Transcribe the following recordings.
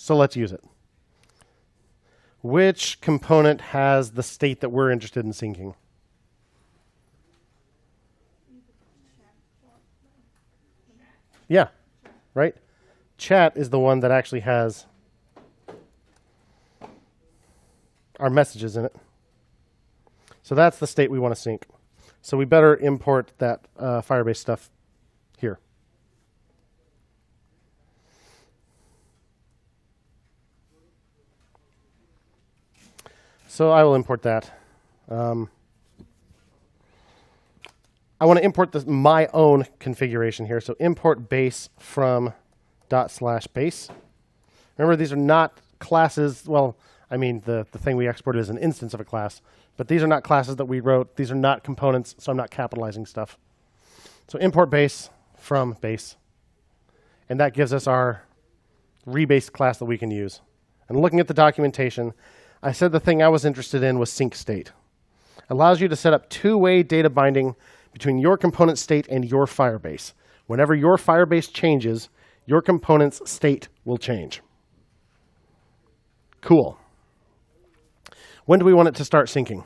So let's use it. Which component has the state that we're interested in syncing? Yeah, right? Chat is the one that actually has our messages in it. So that's the state we want to sync. So we better import that Firebase stuff here. So I will import that. I want to import my own configuration here. So import base from /base. Remember, these are not classes. Well, I mean, the thing we exported is an instance of a class. But these are not classes that we wrote. These are not components, so I'm not capitalizing stuff. So import base from base. And that gives us our rebase class that we can use. And looking at the documentation, I said the thing I was interested in was sync state. Allows you to set up two-way data binding between your component state and your Firebase. Whenever your Firebase changes, your component's state will change. Cool. When do we want it to start syncing?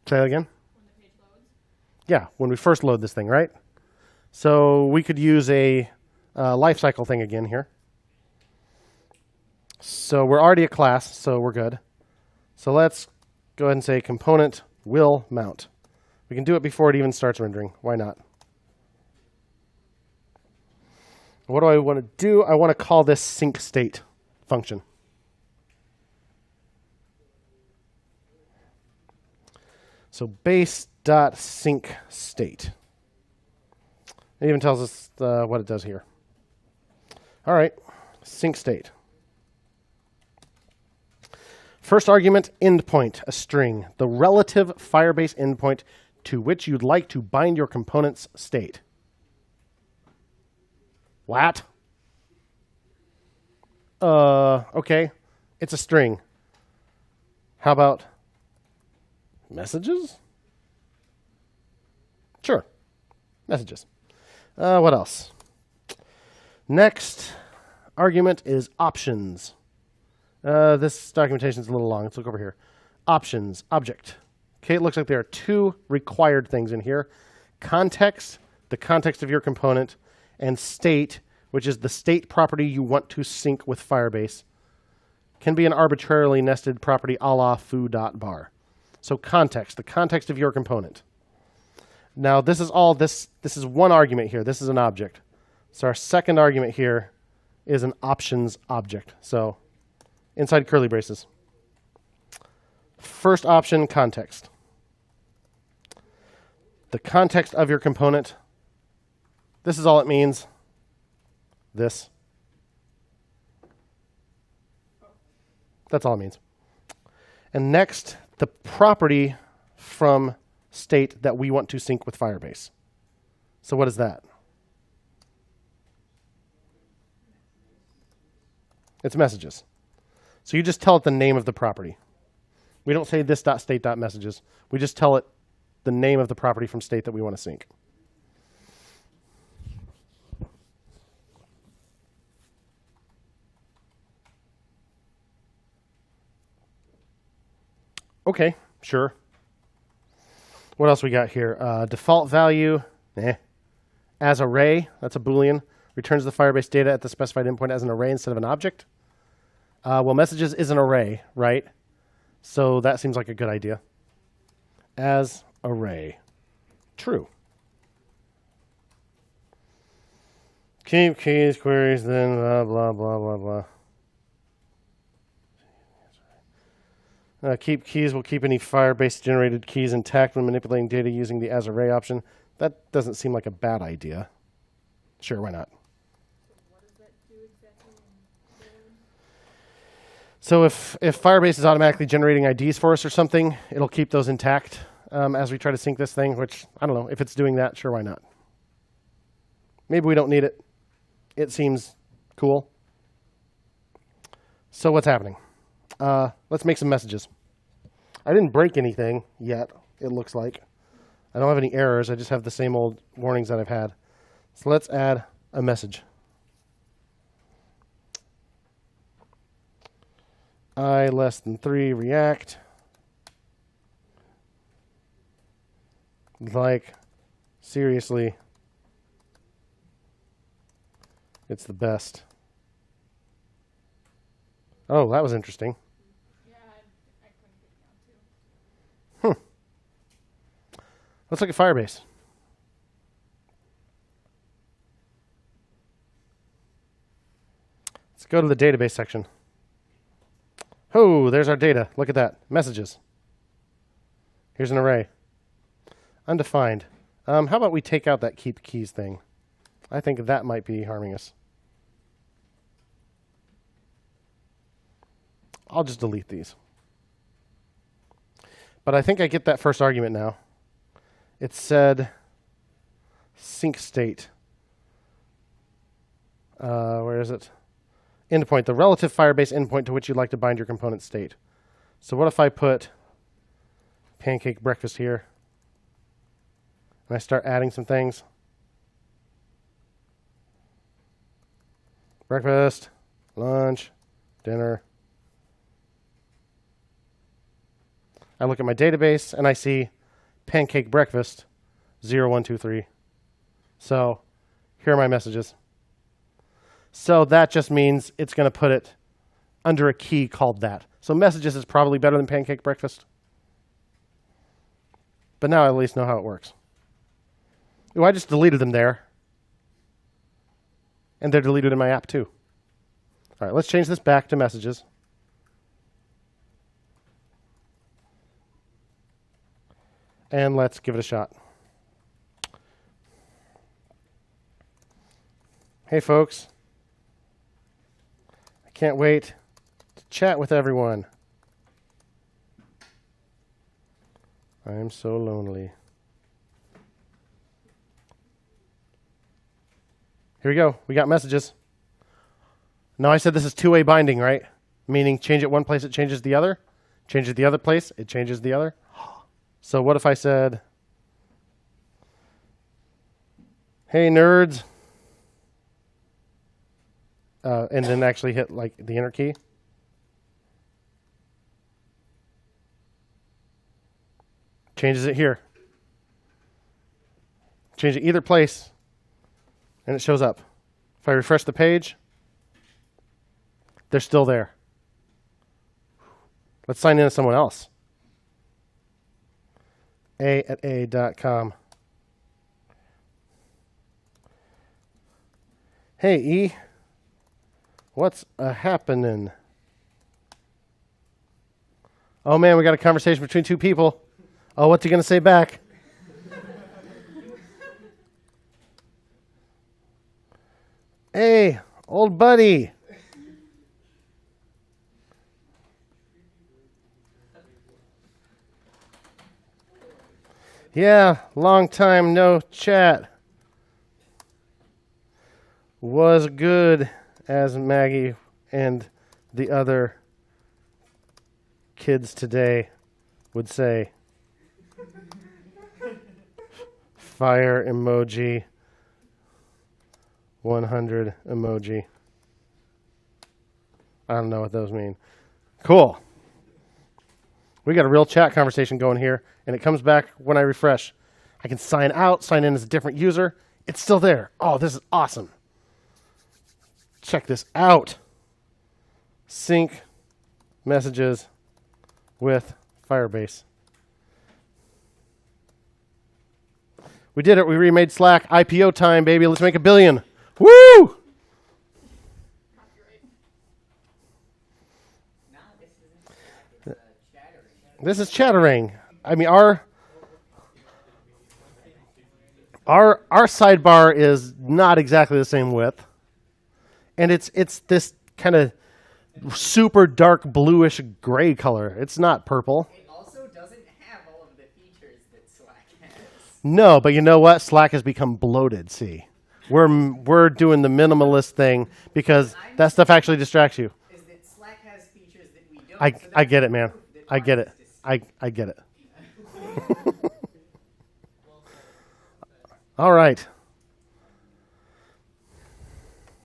Say that again? When the page loads? Yeah, when we first load this thing, right? So we could use a lifecycle thing again here. So we're already a class, so we're good. So let's go ahead and say component will mount. We can do it before it even starts rendering. Why not? What do I want to do? I want to call this sync state function. So base.sync state. It even tells us what it does here. All right, sync state. First argument, endpoint, a string, the relative Firebase endpoint to which you'd like to bind your component's state. What? Okay, it's a string. How about messages? Sure, messages. What else? Next argument is options. This documentation is a little long. Let's look over here. Options, object. Okay, it looks like there are two required things in here. Context, the context of your component, and state, which is the state property you want to sync with Firebase. Can be an arbitrarily nested property a la foo.bar. So context, the context of your component. Now this is one argument here. This is an object. So our second argument here is an options object. So inside curly braces. First option, context. The context of your component. This is all it means. This. That's all it means. And next, the property from state that we want to sync with Firebase. So what is that? It's messages. So you just tell it the name of the property. We don't say this.state.messages. We just tell it the name of the property from state that we want to sync. Okay, sure. What else we got here? Default value, as array, that's a Boolean. Returns the Firebase data at the specified endpoint as an array instead of an object. Well, messages is an array, right? So that seems like a good idea. As array. True. Keep keys, queries, then blah, blah, blah, blah, blah. Keep keys will keep any Firebase generated keys intact when manipulating data using the as array option. That doesn't seem like a bad idea. Sure, why not? What does that do exactly? So if Firebase is automatically generating IDs for us or something, it'll keep those intact as we try to sync this thing, which, I don't know, if it's doing that, sure, why not? Maybe we don't need it. It seems cool. So what's happening? Let's make some messages. I didn't break anything yet, it looks like. I don't have any errors. I just have the same old warnings that I've had. So let's add a message. I less than 3 React. Like, seriously, it's the best. Oh, that was interesting. Yeah, I couldn't get down to. Let's look at Firebase. Let's go to the database section. Oh, there's our data. Look at that. Messages. Here's an array. Undefined. How about we take out that keep keys thing? I think that might be harming us. I'll just delete these. But I think I get that first argument now. It said sync state. Where is it? Endpoint, the relative Firebase endpoint to which you'd like to bind your component state. So what if I put pancake breakfast here? And I start adding some things. Breakfast, lunch, dinner. I look at my database and I see pancake breakfast 0123. So here are my messages. So that just means it's going to put it under a key called that. So messages is probably better than pancake breakfast. But now I at least know how it works. Ooh, I just deleted them there. And they're deleted in my app too. All right, let's change this back to messages. And let's give it a shot. Hey, folks. I can't wait to chat with everyone. I'm so lonely. Here we go. We got messages. Now I said this is two-way binding, right? Meaning change it one place, it changes the other. Change it the other place, it changes the other. So what if I said, hey, nerds, and then actually hit like the enter key? Changes it here. Change it either place, and it shows up. If I refresh the page, they're still there. Let's sign in as someone else. a@a.com. Hey, E. What's happening? Oh, man, we got a conversation between two people. Oh, what's he going to say back? Hey, old buddy. Yeah, long time no chat. Was good, as Maggie and the other kids today would say. Fire emoji. 100 emoji. I don't know what those mean. Cool. We got a real chat conversation going here, and it comes back when I refresh. I can sign out, sign in as a different user. It's still there. Oh, this is awesome. Check this out. Sync messages with Firebase. We did it. We remade Slack. IPO time, baby. Let's make $1 billion. Woo! Copyright. No, this isn't Slack, it's chattering. This is chattering. I mean, our sidebar is not exactly the same width, and it's this kind of super dark bluish gray color. It's not purple. It also doesn't have all of the features that Slack has. No, but you know what? Slack has become bloated. See, we're doing the minimalist thing because that stuff actually distracts you. Is that Slack has features that we don't. I get it, man. I get it. I get it. All right.